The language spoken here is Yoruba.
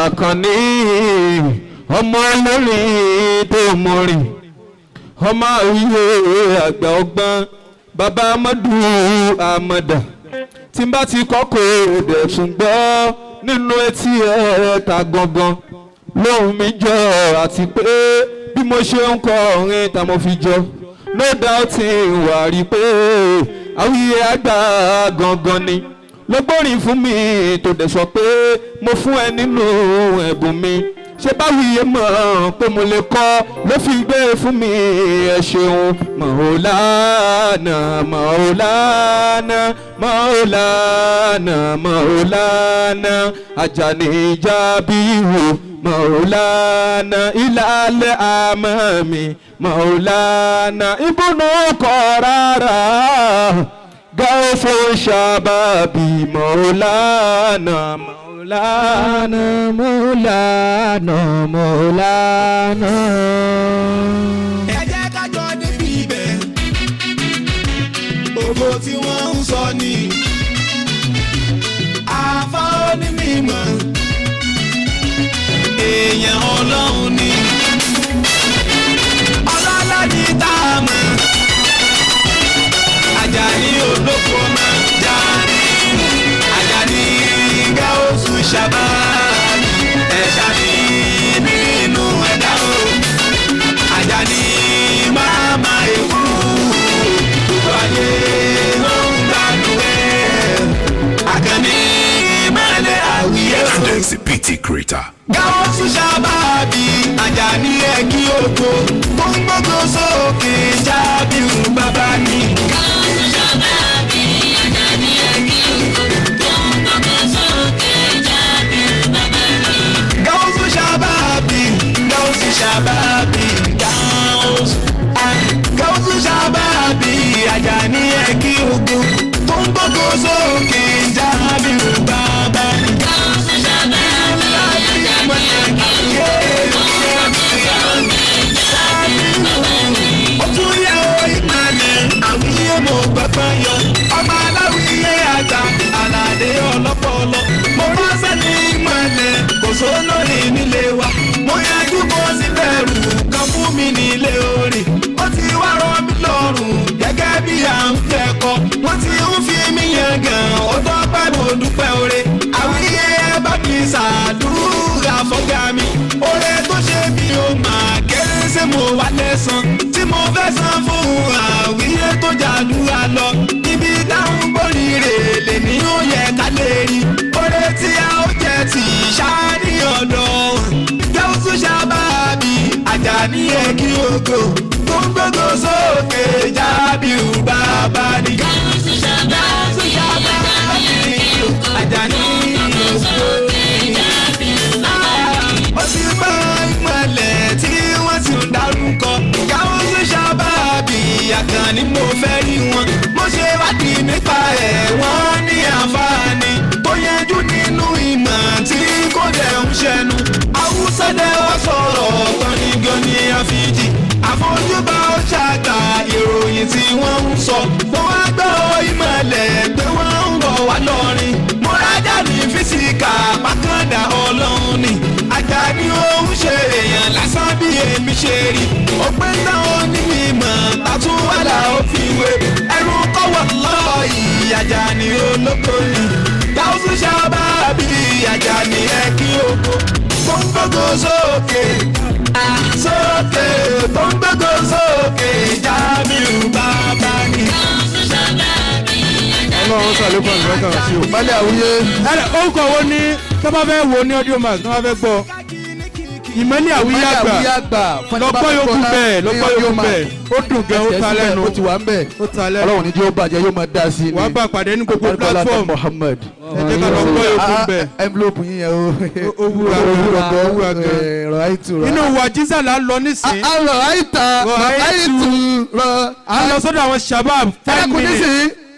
Àkànní ọmọ olórí tó mọ̀rìn ọmọ àwíyé àgbà ọgbọ́n bàbá amadu amada tí n bá ti kọ́kọ́ òde tún gbọ́ nínú etí ta gangan lóhùn mi jọ àti pé bí mo ṣe ń kọ orin tá mo fi jọ no doubt wà rí pé àwíyé àgbà gangan ni ló gbórin fún mi tó dẹ̀ sọ pé mo fún ẹ nínú ẹ̀bùn mi ṣé báwíyé mọ̀ pé mo lè kọ́ ló fi gbé fún mi ẹ ṣeun Maulana Maulana Maulana Maulana Ajani Jabiru Maulana ilale amami Maulana ibùnú kọ́ rárá Gausu Shababi Maulana Maulana Maulana Maulana. Ẹ jẹ́ ká jọ níbi ibẹ̀ ògo tí wọ́n ń sọ ni àfa onímọ̀ èèyàn ọlọ́run ni ọlọ́lá ní tá a mọ̀ Àjàní olóko ọmọ Àjàní Gáúsù Ṣàbáàbí ẹ̀ṣà ní nínú ẹ̀dá o Àjàní máma èkú gbogbo ayé ló ń gbádùn ẹ̀ Àkànní mẹ́lẹ̀ àwíyé o. Tendency PT creator. Gáúsù Ṣàbáàbí Àjàní ẹ̀kí oko tó ń gbógbó sókè Jábìrù bàbá ni. Gáúsù Ṣàbáàbí Àjàní ẹ̀kí oko tó ń gbógbó sókè Jábìrù bàbá ni. Gáúsù Ṣàbáàbí Gáúsù Ṣàbáàbí Gáúsù Ṣàbáàbí Àjàní ẹ̀kí oko tó ń gbógbó sókè Jábìrù bàbá ni. Gáúsù Ṣàbáàbí Àjàní ẹ̀kí oko tó ń gbógbó sókè Jábìrù bàbá ni. Ó tún yẹ ìmọ̀lẹ̀ àwíyé mo gbàgbọ́ yọ ọmọ aláwíyé àgbà àlàdé ọlọ́pọ̀lọ́ mo ránṣẹ́ ní ìmọ̀lẹ̀ kò sólórí nílé wa mo yanjú bó sì bẹ̀rù kan fún mi nílé orí ó ti wá rọ mí lọ́rùn gẹ́gẹ́ bí à ń fẹ́ kọ́ wọ́n ti ń fi mí yẹn gan ó dọ́pẹ́ mo dúpẹ́ oore àwíyé bá mi ṣàdúrà fọ́gá mi oore tó ṣe bí ó máa kéré ṣé mo wà lẹ́sàn tí mo fẹ́ san fún àwíyé tó jàdúrà lọ ibi dáhùn bóríire lè ní ó yẹ ká lè rí oore tí a ó jẹ ti ṣáàní ọ̀dọ̀ Gáúsù Ṣàbáàbí Àjàní ẹ̀kí oko tó ń gbógbó sókè Jábìrù bàbá ni. Gáúsù Ṣàbáàbí Àjàní oko ó sì bá ìmọ̀lẹ̀ tí wọ́n ti ń dárúkọ Gáúsù Ṣàbáàbí Àkànní mo fẹ́ rí wọn mo ṣe wádìí nípa ẹ̀ wọ́n ní àǹfààní tó yẹjú nínú ìmọ̀ tí kò dẹ̀ ń ṣẹnu Haúsá dẹ̀ wọ́n sọ̀rọ̀ tọ́nigán ní àfíjì àfojúbà ó ṣàgbà ìròyìn tí wọ́n ń sọ mo wá gbọ́ ìmọ̀lẹ̀ pé wọ́n ń bọ̀ wá lọ́rin mo rájà ní físíkà pákàndà ọlọ́run ni Àjàní òun ṣe èèyàn lásán bí èmi ṣe rí ó pé táwọn onímọ̀ tàtúwàlà ó fi wé ẹrù kọ́wọ́ lọ́ọ̀yì Àjàní olóko ni Gáúsù Ṣàbáàbí Àjàní ẹ̀kí oko tó ń gbógbó sókè sókè tó ń gbógbó sókè Jábìrù bàbá ni. Gáúsù Ṣàbáàbí Ọlọ́run sàlékún àlùbáríkà sí o. Balẹ̀ àwíyé. Orúkọ wo ni tó bá fẹ́ wo ní audio max tó bá fẹ́ gbọ́ ìmọ̀lẹ̀ àwíyé àgbà lọ́gbọ́ yòókù bẹ́ẹ̀ lọ́gbọ́ yòókù bẹ́ẹ̀ ó dùn gan ó ta lẹ́nu ó ti wà ń bẹ̀ ó ta lẹ́nu Ọlọ́run ní jẹ́ ó bàjẹ́ yóò máa dá sí i ni wàá bá pàdé ní gbogbo platform Muhammad ẹ jẹ́ ká lọ́gbọ́ yòókù bẹ́ẹ̀ envelope yín yẹn ó wúra gan rọ àìtù rọ. inú wàjísà là ń lọ nísìn rọ àìtà rọ àìtù rọ. à ń lọ sọ́dọ̀ àwọn shabab 10 minutes.